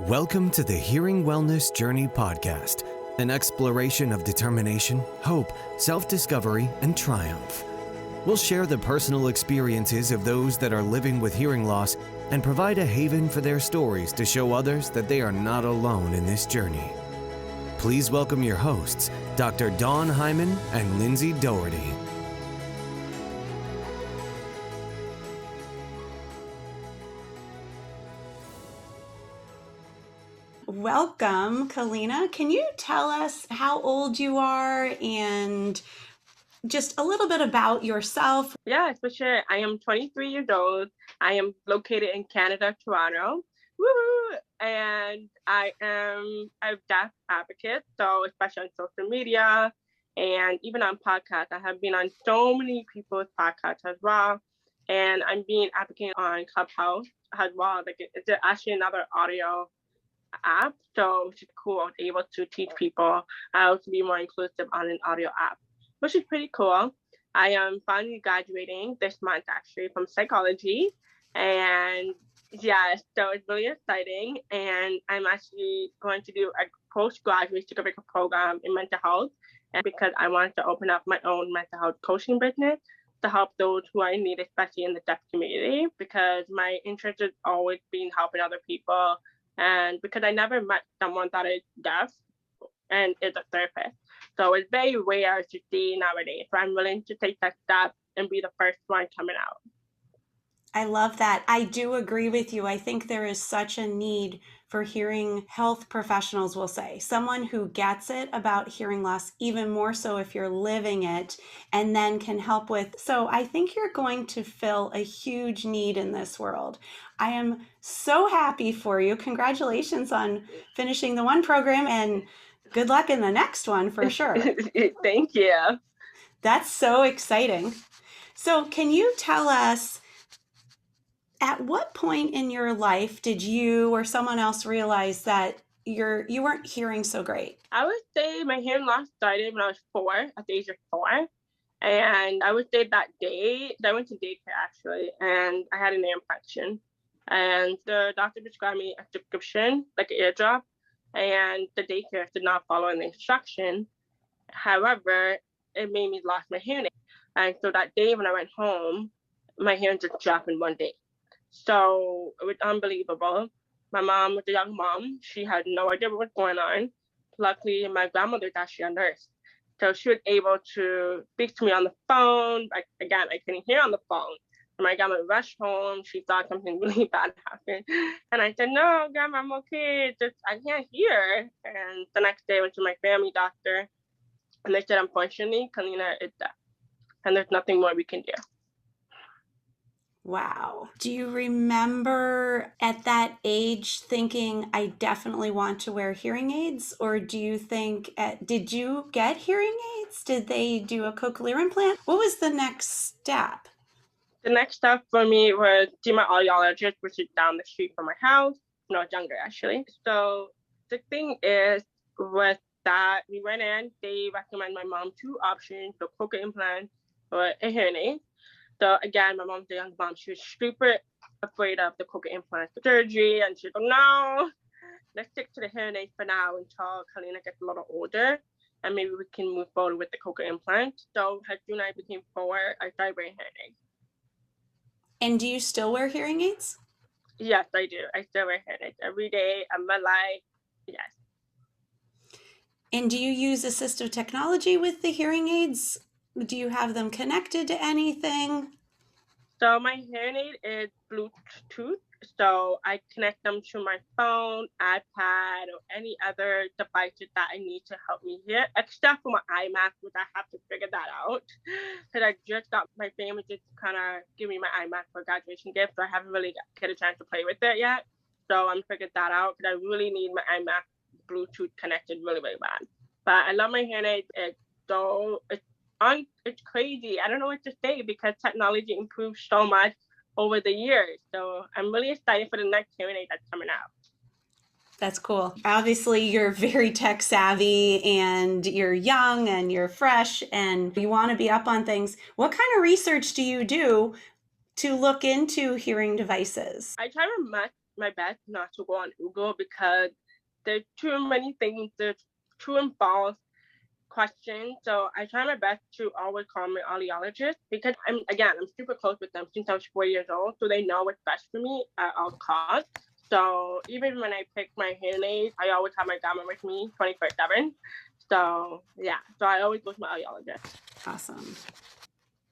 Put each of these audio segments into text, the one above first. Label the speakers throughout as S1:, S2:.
S1: Welcome to the Hearing Wellness Journey podcast, an exploration of determination, hope, self-discovery, and triumph. We'll share the personal experiences of those that are living with hearing loss and provide a haven for their stories to show others that they are not alone in this journey. Please welcome your hosts, Dr. Dawn Heiman and Lindsey Doherty.
S2: Welcome, Kellina. Can you tell us how old you are and just a little bit about yourself?
S3: Yeah, for sure. I am 23 years old. I am located in Canada, Toronto. Woohoo! And I am a deaf advocate, so especially on social media and even on podcasts. I have been on so many people's podcasts as well. And I'm being advocate on Clubhouse as well. Like it's actually another audio app, so which is cool. I was able to teach people how to be more inclusive on an audio app, which is pretty cool. I am finally graduating this month actually from psychology, and yeah, so it's really exciting. And I'm actually going to do a postgraduate certificate program in mental health, and because I wanted to open up my own mental health coaching business to help those who are in need, especially in the deaf community, because my interest has always been helping other people. And because I never met someone that is deaf and is a therapist. So it's very rare to see nowadays. So I'm willing to take that step and be the first one coming out.
S2: I love that. I do agree with you. I think there is such a need for hearing health professionals, will say. Someone who gets it about hearing loss, even more so if you're living it, and then can help with. So I think you're going to fill a huge need in this world. I am so happy for you. Congratulations on finishing the one program and good luck in the next one for sure.
S3: Thank you.
S2: That's so exciting. So can you tell us, at what point in your life did you or someone else realize that you weren't hearing so great?
S3: I would say my hearing loss started when I was 4, at the age of 4. And I would say that day, I went to daycare actually, and I had an ear infection. And the doctor prescribed me a prescription, like an eardrop, and the daycare did not follow the instruction. However, it made me lose my hearing. And so that day when I went home, my hearing just dropped in one day. So it was unbelievable. My mom was a young mom. She had no idea what was going on. Luckily, my grandmother is actually a nurse. So she was able to speak to me on the phone. Again, I couldn't hear on the phone. And my grandma rushed home. She thought something really bad happened. And I said, no, grandma, I'm okay. Just I can't hear. And the next day I went to my family doctor. And they said, unfortunately, Kellina is deaf. And there's nothing more we can do.
S2: Wow. Do you remember at that age thinking, I definitely want to wear hearing aids? Or do you think, did you get hearing aids? Did they do a cochlear implant? What was the next step?
S3: The next step for me was see my audiologist, which is down the street from my house. No, I was younger actually. So the thing is with that, we went in, they recommend my mom 2 options, the cochlear implant or a hearing aid. So again, my mom's a young mom. She was super afraid of the cochlear implant surgery, and she's like, no, let's stick to the hearing aid for now until Kellina gets a little older, and maybe we can move forward with the cochlear implant. So as soon as I became 4, I started wearing hearing aids.
S2: And do you still wear hearing aids?
S3: Yes, I do. I still wear hearing aids every day of my life. Yes.
S2: And do you use assistive technology with the hearing aids? Do you have them connected to anything?
S3: So my hearing aid is Bluetooth. So I connect them to my phone, iPad, or any other devices that I need to help me hear, except for my iMac, which I have to figure that out. Because I just got my family just kind of give me my iMac for a graduation gift, so I haven't really get a chance to play with it yet. So I'm figuring that out because I really need my iMac Bluetooth connected really, really bad. But I love my hearing aids. It's crazy. I don't know what to say because technology improves so much over the years. So I'm really excited for the next hearing aid that's coming out.
S2: That's cool. Obviously, you're very tech savvy and you're young and you're fresh and you want to be up on things. What kind of research do you do to look into hearing devices?
S3: I try to my best not to go on Google because there's too many things, there's true and false questions. So I try my best to always call my audiologist because I'm super close with them since I was 4 years old. So they know what's best for me at all costs. So even when I pick my hearing aids, I always have my gamma with me 24/7. So yeah, so I always go to my audiologist.
S2: Awesome.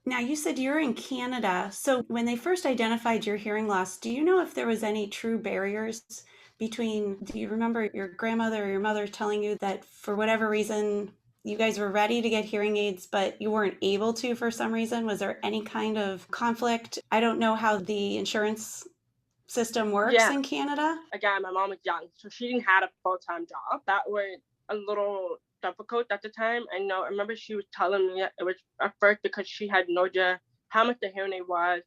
S2: Now, you said you're in Canada. So when they first identified your hearing loss, do you know if there was any true barriers between, do you remember your grandmother or your mother telling you that for whatever reason, you guys were ready to get hearing aids, but you weren't able to for some reason? Was there any kind of conflict? I don't know how the insurance system works in Canada.
S3: Again, my mom was young, so she didn't have a full-time job. That was a little difficult at the time. I remember she was telling me it was at first because she had no idea how much the hearing aid was,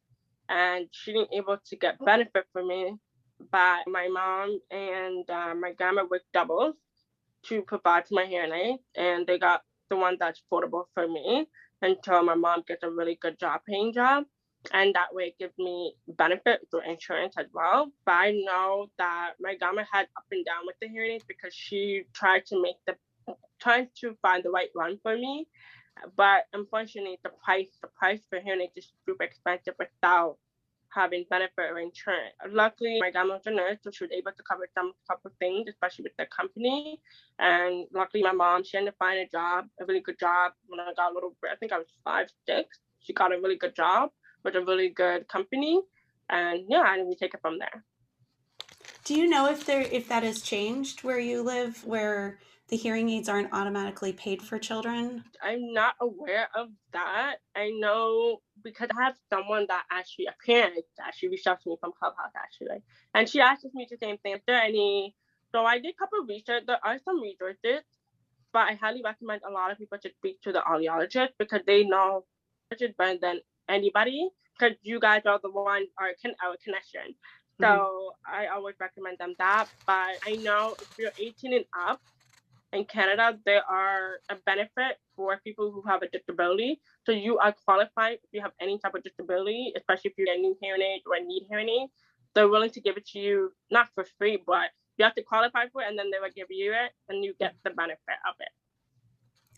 S3: and she didn't able to get benefit from me. But my mom and my grandma worked doubles to provide for my hearing aid, and they got the one that's affordable for me until my mom gets a really good paying job. And that way it gives me benefit through insurance as well. But I know that my grandma had up and down with the hearing aids because she tried to find the right one for me. But unfortunately, the price for hearing aids is super expensive without having benefit or insurance. Luckily, my grandma was a nurse, so she was able to cover some couple of things, especially with the company. And luckily, my mom, she ended up finding a really good job. When I got I think I was 5, 6. She got a really good job with a really good company. And yeah, and we take it from there.
S2: Do you know if that has changed where you live, where the hearing aids aren't automatically paid for children?
S3: I'm not aware of that. I know because I have someone that actually, a parent actually reached out to me from Clubhouse actually. And she asked me the same thing. Is there any, so I did a couple of research. There are some resources, but I highly recommend a lot of people to speak to the audiologist because they know it better than anybody because you guys are the one, our connection. So I always recommend them that. But I know if you're 18 and up, in Canada, there are a benefit for people who have a disability. So you are qualified if you have any type of disability, especially if you get a new hearing aid or need hearing aid. They're willing to give it to you, not for free, but you have to qualify for it, and then they will give you it, and you get the benefit of it.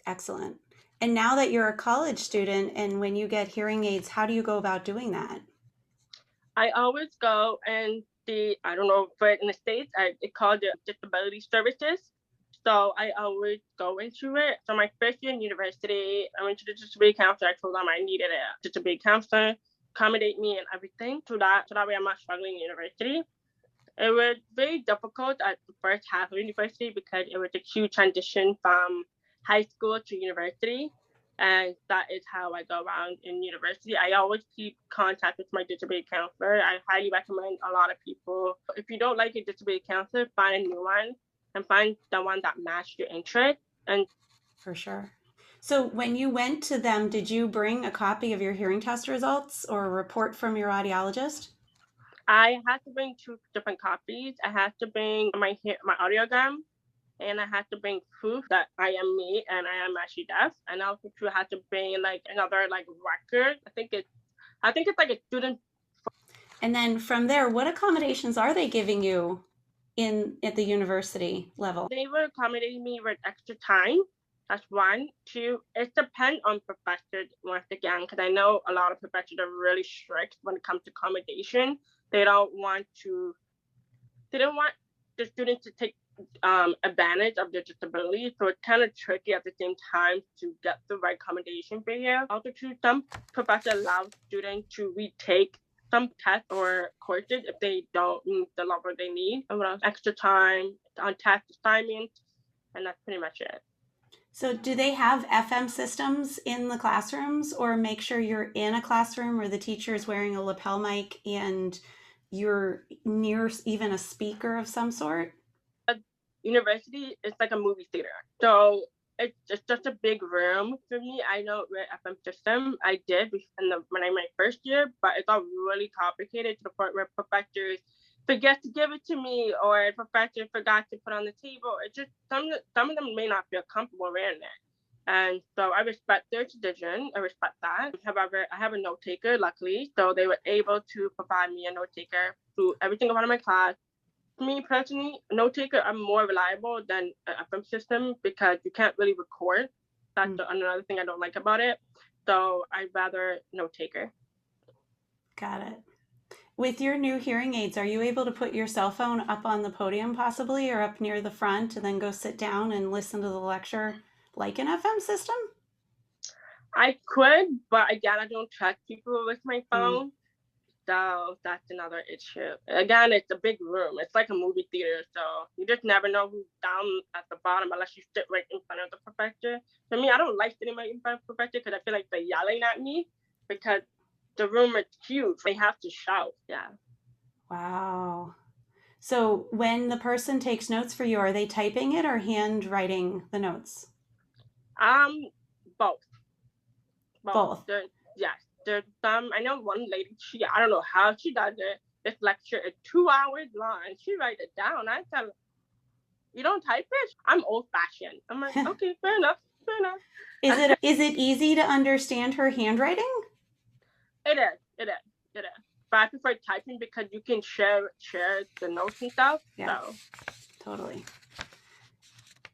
S2: Excellent. And now that you're a college student, and when you get hearing aids, how do you go about doing that?
S3: I always go and see, I don't know, but in the States, it's called the Disability Services. So I always go into it. So my first year in university, I went to the disability counselor. I told them I needed a disability counselor, accommodate me and everything. So that way I'm not struggling in university. It was very difficult at the first half of university because it was a huge transition from high school to university. And that is how I go around in university. I always keep contact with my disability counselor. I highly recommend a lot of people. If you don't like a disability counselor, find a new one and find the one that matched your interest. And
S2: for sure. So when you went to them, did you bring a copy of your hearing test results or a report from your audiologist?
S3: I had to bring 2 different copies. I had to bring my audiogram, and I had to bring proof that I am me and I am actually deaf. And I also had to bring another record. I think it's like a student.
S2: And then from there, what accommodations are they giving you at the university level?
S3: They were accommodating me with extra time. That's 1. 2, it depends on professors once again, because I know a lot of professors are really strict when it comes to accommodation. They don't want the students to take advantage of their disability. So it's kind of tricky at the same time to get the right accommodation for you. Also, some professors allow students to retake some tests or courses if they don't meet the level they need. And extra time on test assignments, and that's pretty much it.
S2: So do they have FM systems in the classrooms, or make sure you're in a classroom where the teacher is wearing a lapel mic and you're near even a speaker of some sort?
S3: University is like a movie theater. So it's just a big room for me. I don't read FM system. I did when I my first year, but it got really complicated to the point where professors forget to give it to me, or professor forgot to put on the table. It's just some of them may not feel comfortable wearing it. And so I respect their decision. I respect that. However, I have a note taker, luckily. So they were able to provide me a note taker through every single one of my class. Me personally, note taker are more reliable than an FM system because you can't really record. That's another thing I don't like about it. So I'd rather note taker.
S2: Got it. With your new hearing aids, are you able to put your cell phone up on the podium possibly, or up near the front, and then go sit down and listen to the lecture like an FM system?
S3: I could, but again, I don't trust people with my phone. So that's another issue. Again, it's a big room. It's like a movie theater. So you just never know who's down at the bottom unless you sit right in front of the professor. For me, I don't like sitting right in front of the professor because I feel like they're yelling at me because the room is huge. They have to shout. Yeah.
S2: Wow. So when the person takes notes for you, are they typing it or handwriting the notes?
S3: Both.
S2: Both.
S3: Yes. There's some, I know one lady, I don't know how she does it. This lecture is 2 hours long and she writes it down. I tell her, you don't type it? I'm old fashioned. I'm like, okay, fair enough.
S2: Is it easy to understand her handwriting?
S3: It is. But I prefer typing because you can share the notes and stuff.
S2: Yeah,
S3: so.
S2: Totally.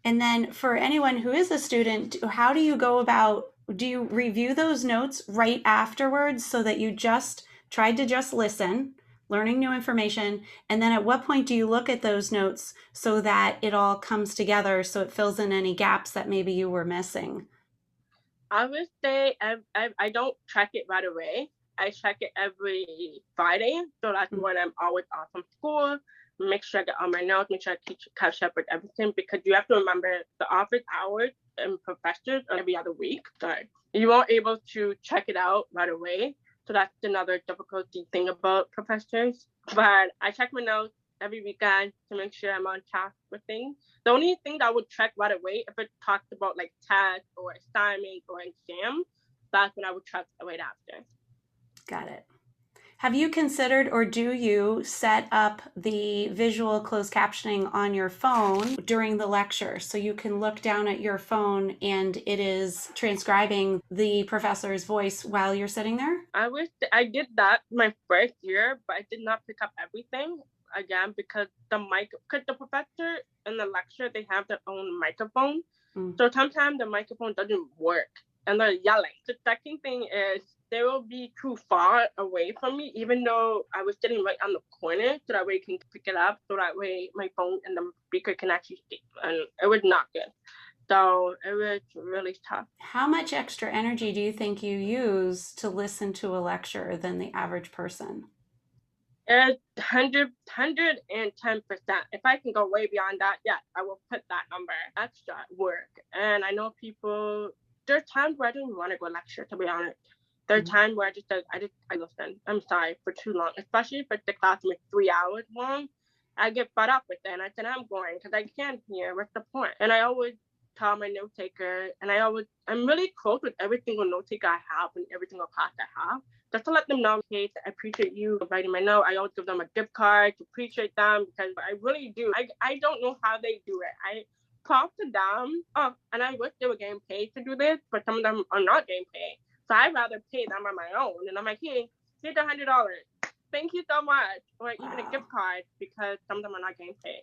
S2: And then for anyone who is a student, how do you go about, do you review those notes right afterwards so that you just tried to just listen, learning new information, and then at what point do you look at those notes so that it all comes together so it fills in any gaps that maybe you were missing?
S3: I would say I don't check it right away. I check it every Friday. So that's when I'm always off from school. Make sure I get all my notes, make sure I catch up with everything, because you have to remember the office hours and professors are every other week. So you won't able to check it out right away. So that's another difficulty thing about professors. But I check my notes every weekend to make sure I'm on task with things. The only thing that I would check right away, if it talks about like tests or assignments or exam, that's when I would check right after.
S2: Got it. Have you considered, or do you set up the visual closed captioning on your phone during the lecture so you can look down at your phone and it is transcribing the professor's voice while you're sitting there?
S3: I wish I did that my first year, but I did not pick up everything again because the professor in the lecture, they have their own microphone. So sometimes the microphone doesn't work and they're yelling. The second thing is they will be too far away from me, even though I was sitting right on the corner, so that way you can pick it up, so that way my phone and the speaker can actually speak. And it was not good. So it was really tough.
S2: How much extra energy do you think you use to listen to a lecture than the average person?
S3: It's 110%. If I can go way beyond that, yes, I will put that number extra work. And I know people, there's times where I don't want to go lecture, to be honest. There's times where I listen. I'm sorry, for too long, especially if the class is 3 hours long. I get fed up with it, and I said I'm going because I can't hear. What's the point? And I always tell my note taker, and I'm really close with every single note taker I have in every single class I have, just to let them know, hey, I appreciate you writing my note. I always give them a gift card to appreciate them because I really do. I don't know how they do it. I talk to them, and I wish they were getting paid to do this, but some of them are not getting paid. So I'd rather pay them on my own. And I'm like, hey, here's $100. Thank you so much. Or even a gift card, because some of them are not getting paid.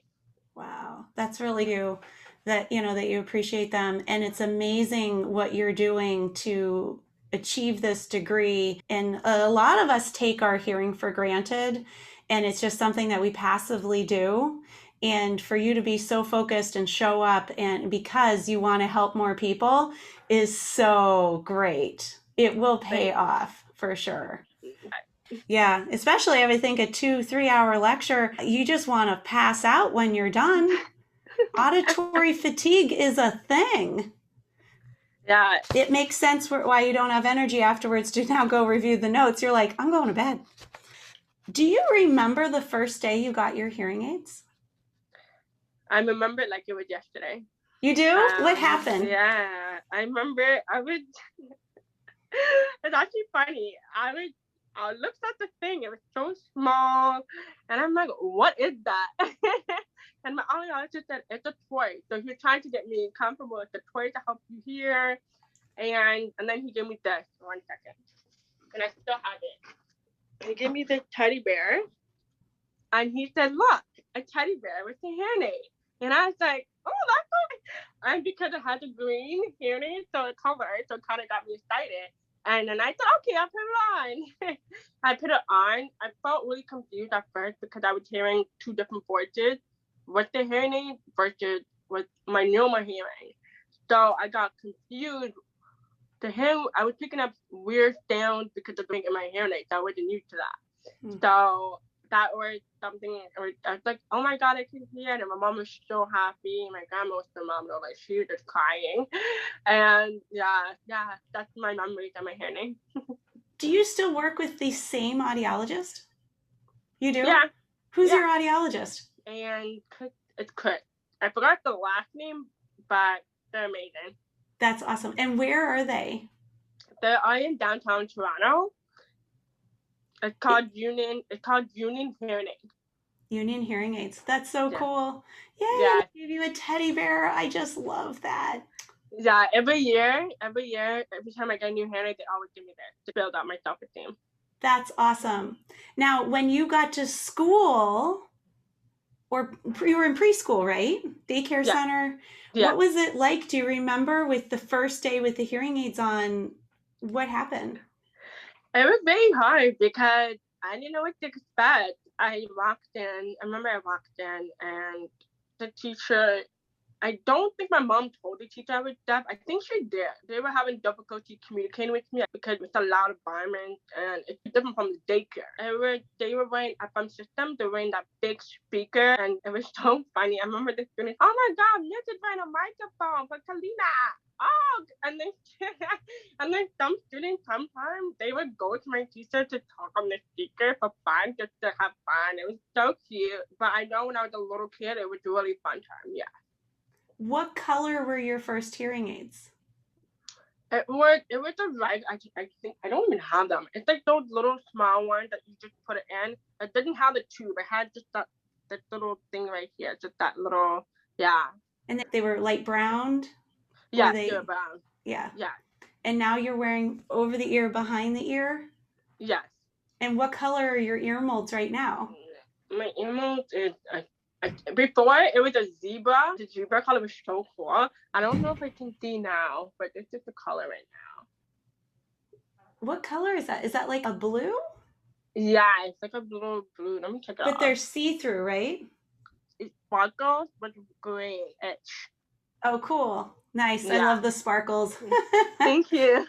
S2: Wow. That's really you, that you appreciate them. And it's amazing what you're doing to achieve this degree. And a lot of us take our hearing for granted, and it's just something that we passively do. And for you to be so focused and show up, and because you want to help more people, is so great. It will pay off for sure. Yeah, especially I would think a 2-3 hour lecture, you just want to pass out when you're done. Auditory fatigue is a thing.
S3: Yeah.
S2: It makes sense why you don't have energy afterwards to now go review the notes. You're like, I'm going to bed. Do you remember the first day you got your hearing aids?
S3: I remember it like it was yesterday.
S2: You do? What happened?
S3: Yeah, I remember it's actually funny. I looked at the thing. It was so small. And I'm like, what is that? And my audiologist said, it's a toy. So he was trying to get me comfortable with the toy to help you hear. And then he gave me this. 1 second. And I still have it. He gave me this teddy bear. And he said, look. a teddy bear with a hearing aid. And I was like, oh, that's cool. And because it had the green hearing aid, so it covered, so it kind of got me excited. And then I thought, okay, I'll put it on. I put it on. I felt really confused at first because I was hearing two different voices with the hearing aid versus with my normal hearing. So I got confused. I was picking up weird sounds because of being in my hearing aid, so I wasn't used to that. So that was something, I was like, oh my God, I can hear it. And my mom was so happy. My grandma was phenomenal. Like, she was just crying. And yeah, that's my memories of my hearing aid.
S2: Do you still work with the same audiologist? You do?
S3: Yeah.
S2: Who's your audiologist?
S3: And it's Chris. I forgot the last name, but they're amazing.
S2: That's awesome. And where are they?
S3: They are in downtown Toronto. It's called Union Hearing Aid.
S2: Union Hearing Aids. That's so cool. Yay!
S3: Yeah.
S2: They gave you a teddy bear. I just love that.
S3: Yeah, every year, every time I get a new hearing aid, they always give me this to build up my self-esteem.
S2: That's awesome. Now, when you got to school, or you were in preschool, right? Daycare center. Yeah. What was it like? Do you remember with the first day with the hearing aids on? What happened?
S3: It was very hard because I didn't know what to expect. I remember I walked in and the teacher, I don't think my mom told the teacher I was deaf. I think she did. They were having difficulty communicating with me because it's a loud environment and it's different from the daycare. They were wearing a FM system. They were wearing that big speaker and it was so funny. I remember the student, oh my God, Miss is wearing a microphone for Kellina. Oh, and then some students sometimes they would go to my teacher to talk on the speaker for fun, just to have fun. It was so cute. But I know when I was a little kid, it was a really fun time. Yeah.
S2: What color were your first hearing aids?
S3: It was a right. I think I don't even have them. It's like those little small ones that you just put it in. It didn't have the tube. It had just that little thing right here. Just that little, yeah.
S2: And they were light brown?
S3: Yeah, they were brown.
S2: Yeah.
S3: Yeah.
S2: And now you're wearing over the ear, behind the ear?
S3: Yes.
S2: And what color are your ear molds right now?
S3: My ear molds is before it was a zebra. The zebra color was so cool. I don't know if I can see now, but it's just the color right now.
S2: What color is that? Is that like a blue?
S3: Yeah, it's like a blue. Let me check it out.
S2: But they're see-through, right?
S3: It sparkles with green edge.
S2: Oh, cool. Nice. Yeah. I love the sparkles.
S3: Thank you.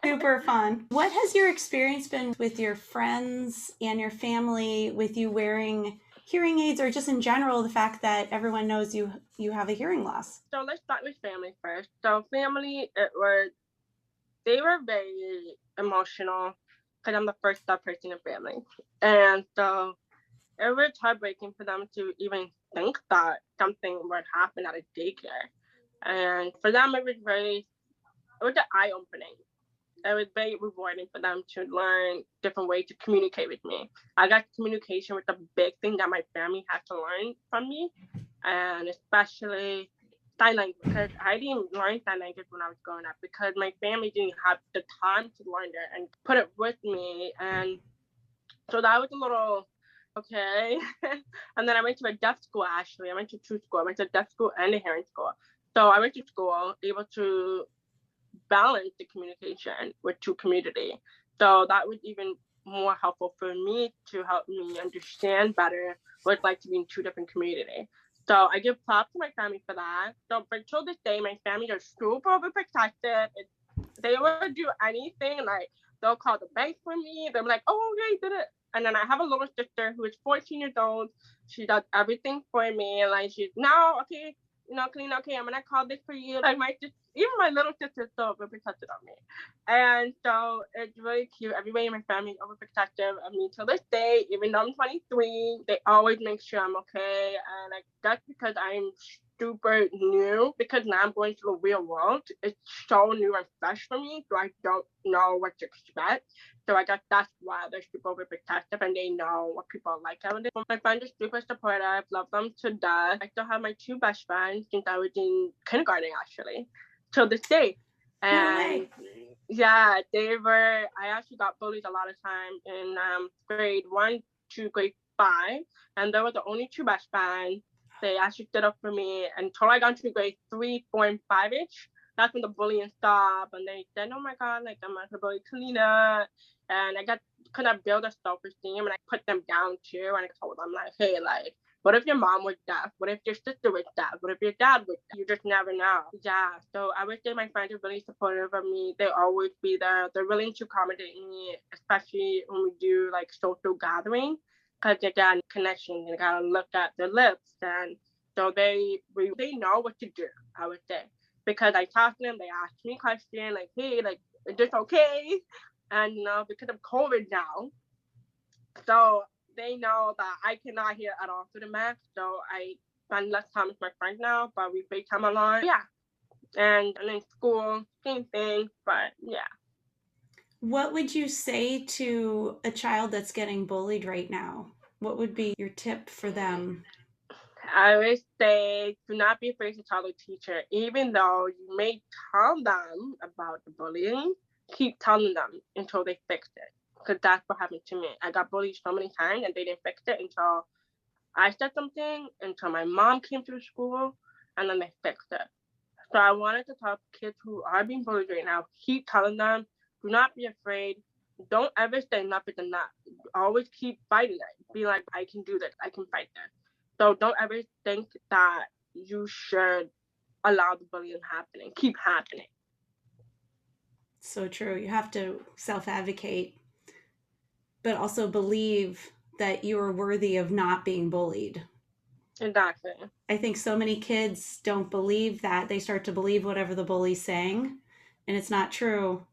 S2: Super fun. What has your experience been with your friends and your family with you wearing hearing aids, or just in general, the fact that everyone knows you have a hearing loss?
S3: So let's start with family first. So family, they were very emotional because I'm the first deaf person in family. And so it was heartbreaking for them to even think that something would happen at a daycare. And for them, it was an eye-opening. It was very rewarding for them to learn different ways to communicate with me. I got communication with the big thing that my family had to learn from me, and especially sign language, because I didn't learn sign language when I was growing up because my family didn't have the time to learn it and put it with me. And so that was a little okay. And then I went to a deaf school, actually. I went to two schools. I went to a deaf school and a hearing school. So I went to school able to balance the communication with two community. So that was even more helpful for me to help me understand better what it's like to be in two different communities. So I give props to my family for that. So until this day, my family are super overprotected. They would do anything, like they'll call the bank for me. They're like, oh, yeah, you did it. And then I have a little sister who is 14 years old. She does everything for me. Like, she's now, okay, Kellina, okay, I'm gonna call this for you. Like, even my little sister is so overprotected of me. And so it's really cute. Everybody in my family is overprotective of me till this day. Even though I'm 23, they always make sure I'm okay. And that's because I'm super new, because now I'm going to the real world. It's so new and fresh for me, so I don't know what to expect. So I guess that's why they're super overprotective and they know what people are like out there. My friends are super supportive, love them to death. I still have my two best friends since I was in kindergarten, actually, till this day. And yeah, I actually got bullied a lot of time in grade 1 to grade 5, and they were the only 2 best friends. They actually stood up for me until I got to grade 3, 4, and 5-ish. That's when the bullying stopped, and they said, "Oh my God, like I'm not gonna bully Kellina," and I could have built a self-esteem, and I put them down too, and I told them like, "Hey, like, what if your mom was deaf? What if your sister was deaf? What if your dad was deaf? You just never know." Yeah, so I would say my friends are really supportive of me. They always be there. They're willing to accommodate me, especially when we do like social gatherings, because again, connection, you gotta look at their lips, and so they know what to do, I would say. Because I talk to them, they ask me questions like, "Hey, like, is this okay?" And because of COVID now, so they know that I cannot hear at all through the mask. So I spend less time with my friends now, but we FaceTime a lot. Yeah. And in school, same thing, but yeah.
S2: What would you say to a child that's getting bullied right now? What would be your tip for them?
S3: I would say do not be afraid to tell the teacher, even though you may tell them about the bullying, keep telling them until they fix it. Because that's what happened to me. I got bullied so many times and they didn't fix it until I said something, until my mom came to the school, and then they fixed it. So I wanted to tell kids who are being bullied right now, keep telling them, do not be afraid. Don't ever say enough is enough. Always keep fighting it. Be like, I can do this. I can fight this. So don't ever think that you should allow the bullying happening. Keep happening.
S2: So true. You have to self-advocate, but also believe that you are worthy of not being bullied.
S3: Exactly.
S2: I think so many kids don't believe that. They start to believe whatever the bully's saying, and it's not true.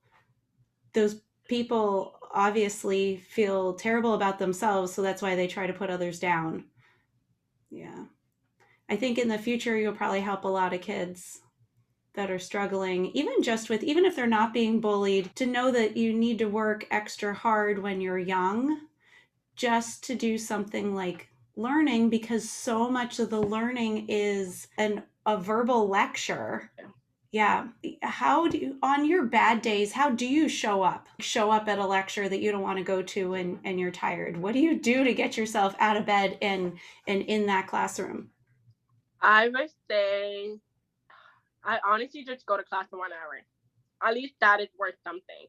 S2: Those people obviously feel terrible about themselves, so that's why they try to put others down. Yeah. I think in the future, you'll probably help a lot of kids that are struggling, even if they're not being bullied, to know that you need to work extra hard when you're young just to do something like learning, because so much of the learning is a verbal lecture. Yeah. On your bad days, how do you show up at a lecture that you don't want to go to and you're tired? What do you do to get yourself out of bed and in that classroom?
S3: I would say I honestly just go to class for 1 hour. At least that is worth something.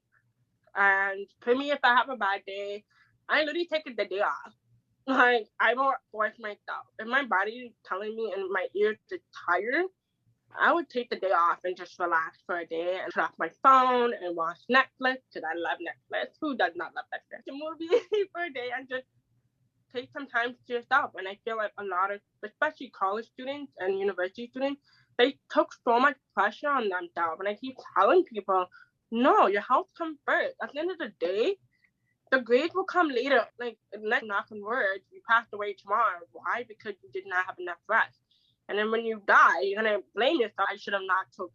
S3: And for me, if I have a bad day, I literally take the day off. Like, I won't force myself. If my body is telling me and my ears are tired, I would take the day off and just relax for a day and turn off my phone and watch Netflix, because I love Netflix. Who does not love Netflix? A movie for a day and just take some time to yourself. And I feel like a lot of, especially college students and university students, they took so much pressure on themselves. And I keep telling people, no, your health comes first. At the end of the day, the grades will come later. Like, let's knock on wood, you passed away tomorrow. Why? Because you did not have enough rest. And then when you die, you're gonna blame yourself. I should have not took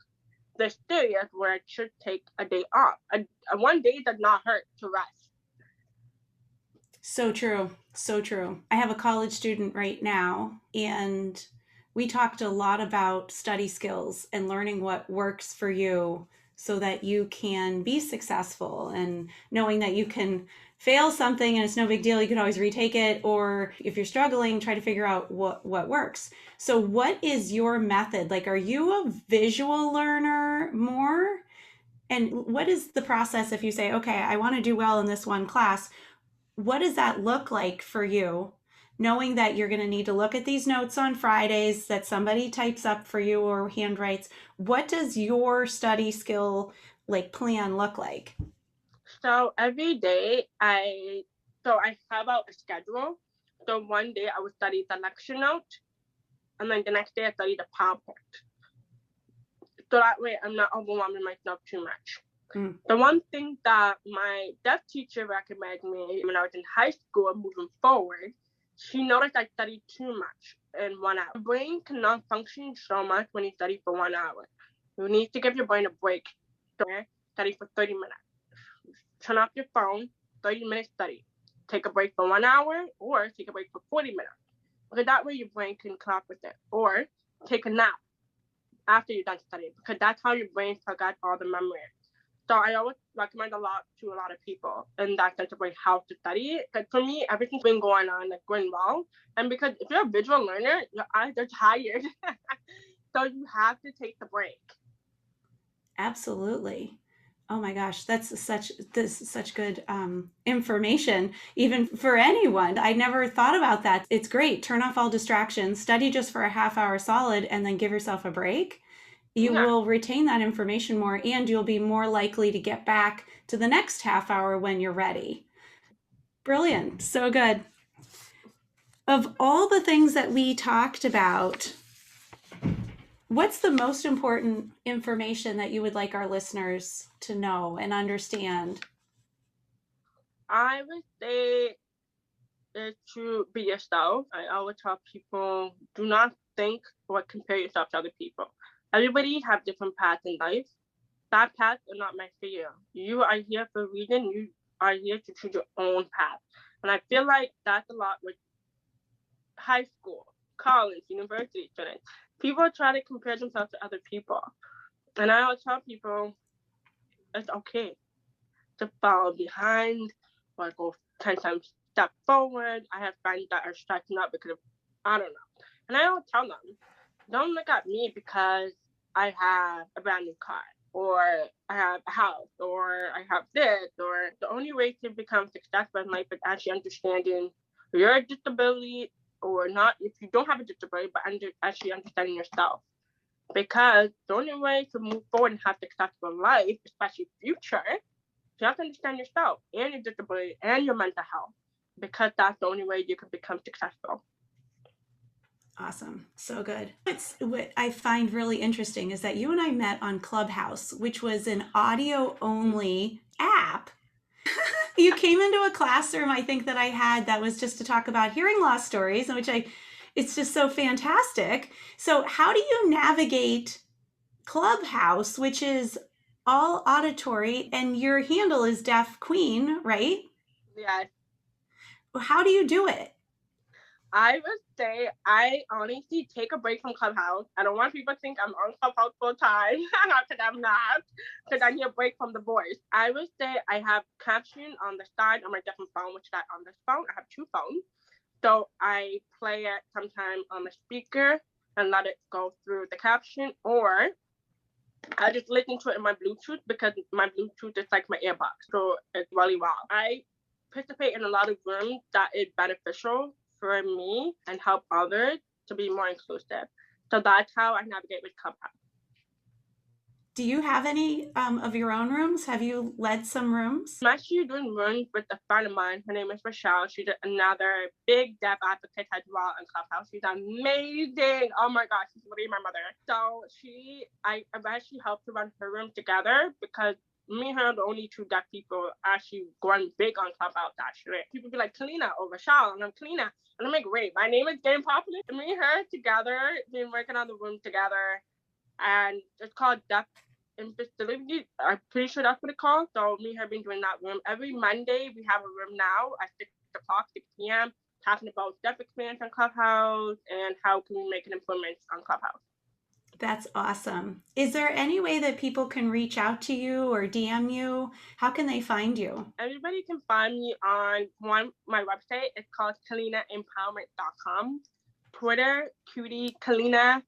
S3: this serious, where I should take a day off. A 1 day does not hurt to rest.
S2: So true. So true. I have a college student right now, and we talked a lot about study skills and learning what works for you so that you can be successful, and knowing that you can fail something and it's no big deal. You can always retake it. Or if you're struggling, try to figure out what works. So what is your method? Like, are you a visual learner more? And what is the process if you say, okay, I want to do well in this one class? What does that look like for you, knowing that you're going to need to look at these notes on Fridays that somebody types up for you or handwrites? What does your study skill plan look like?
S3: So every day I have out a schedule. So 1 day I would study the lecture note, and then the next day I study the PowerPoint. So that way I'm not overwhelming myself too much. The one thing that my deaf teacher recommended me when I was in high school moving forward, she noticed I studied too much in 1 hour. Your brain cannot function so much when you study for 1 hour. You need to give your brain a break. So study for 30 minutes. Turn off your phone, 30 minutes study. Take a break for 1 hour, or take a break for 40 minutes. Because that way your brain can cope with it. Or take a nap after you're done studying, because that's how your brain forgot all the memory. So I always recommend a lot to a lot of people in that sense of like how to study. Because for me, everything's been going on, like going well. And because if you're a visual learner, your eyes are tired. So you have to take the break.
S2: Absolutely. Oh my gosh, this is such good information, even for anyone. I never thought about that. It's great. Turn off all distractions, study just for a half hour solid, and then give yourself a break. You will retain that information more, and you'll be more likely to get back to the next half hour when you're ready. Brilliant. So good. Of all the things that we talked about, what's the most important information that you would like our listeners to know and understand?
S3: I would say to be yourself. I always tell people, do not think or compare yourself to other people. Everybody have different paths in life. That path is not meant for you. You are here for a reason. You are here to choose your own path. And I feel like that's a lot with high school, college, university students. People try to compare themselves to other people. And I always tell people, it's okay to fall behind or go 10 times step forward. I have friends that are stressing out because of, I don't know. And I always tell them, don't look at me because I have a brand new car, or I have a house, or I have this, or the only way to become successful in life is actually understanding your disability, or not if you don't have a disability, but actually understanding yourself. Because the only way to move forward and have a successful life, especially future, you have to understand yourself and your disability and your mental health, because that's the only way you can become successful.
S2: Awesome. So good. What I find really interesting is that you and I met on Clubhouse, which was an audio only app. You came into a classroom, I think, that I had that was just to talk about hearing loss stories, in which it's just so fantastic. So how do you navigate Clubhouse, which is all auditory, and your handle is Deaf Queen, right?
S3: Yeah.
S2: How do you do it?
S3: I would say I honestly take a break from Clubhouse. I don't want people to think I'm on Clubhouse full time. Not that I'm not, because I need a break from the voice. I would say I have caption on the side on my different phone, which is on this phone. I have two phones. So I play it sometimes on the speaker and let it go through the caption, or I just listen to it in my Bluetooth, because my Bluetooth is like my earbuds. So it's really well. I participate in a lot of rooms that is beneficial for me and help others to be more inclusive. So that's how I navigate with Clubhouse.
S2: Do you have any of your own rooms? Have you led some rooms?
S3: I'm actually doing rooms with a friend of mine. Her name is Michelle. She's another big deaf advocate as well in Clubhouse. She's amazing. Oh my gosh, she's literally my mother. So I've actually helped to run her room together, because me and her are the only two deaf people actually going big on Clubhouse, actually. People be like, Kellina or Michelle, and I'm Kellina. And I'm like, wait, my name is getting popular? And me and her together, been working on the room together. And it's called Deaf Invisibility. I'm pretty sure that's what it's called. So me and her been doing that room. Every Monday, we have a room now at 6 o'clock, 6 p.m., talking about deaf experience on Clubhouse and how can we make an improvement on Clubhouse.
S2: That's awesome. Is there any way that people can reach out to you or DM you? How can they find you?
S3: Everybody can find me on my website. It's called KellinaEmpowerment.com. Twitter, Cutie Kellina.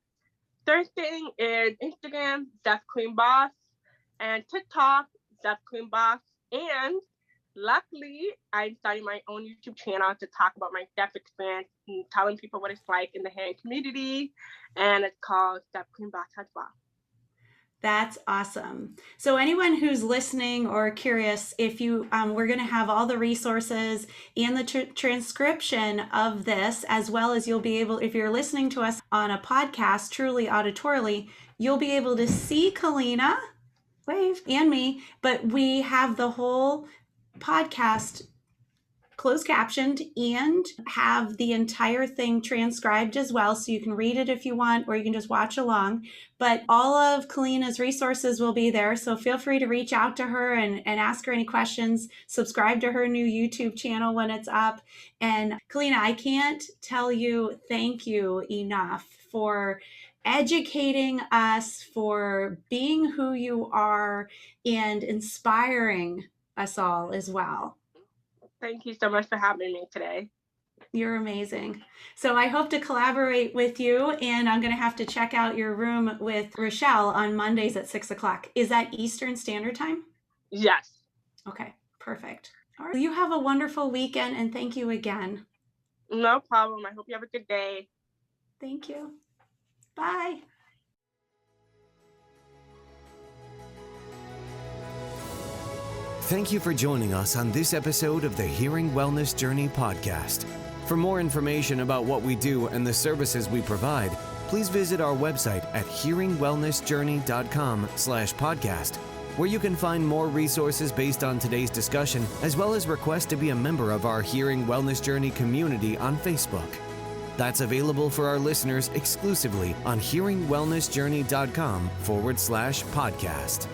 S3: Third thing is Instagram, Deaf Queen Boss, and TikTok, Deaf Queen Boss. And luckily, I'm starting my own YouTube channel to talk about my deaf experience and telling people what it's like in the hearing community. And it's called Deaf Queen Boss as well.
S2: That's awesome. So anyone who's listening or curious, if you, we're going to have all the resources and the transcription of this, as well as you'll be able, if you're listening to us on a podcast, truly auditorily, you'll be able to see Kellina, wave, and me, but we have the whole podcast closed captioned and have the entire thing transcribed as well, so you can read it if you want, or you can just watch along. But all of Kellina's resources will be there, so feel free to reach out to her and ask her any questions. Subscribe to her new YouTube channel when it's up. And Kellina, I can't tell you thank you enough for educating us, for being who you are, and inspiring us all as well.
S3: Thank you so much for having me today.
S2: You're amazing. So I hope to collaborate with you, and I'm going to have to check out your room with Rochelle on Mondays at 6 o'clock. Is that Eastern Standard Time?
S3: Yes.
S2: Okay, perfect. All right. You have a wonderful weekend, and thank you again.
S3: No problem. I hope you have a good day.
S2: Thank you. Bye.
S1: Thank you for joining us on this episode of the Hearing Wellness Journey podcast. For more information about what we do and the services we provide, please visit our website at hearingwellnessjourney.com/podcast, where you can find more resources based on today's discussion, as well as request to be a member of our Hearing Wellness Journey community on Facebook. That's available for our listeners exclusively on hearingwellnessjourney.com/podcast.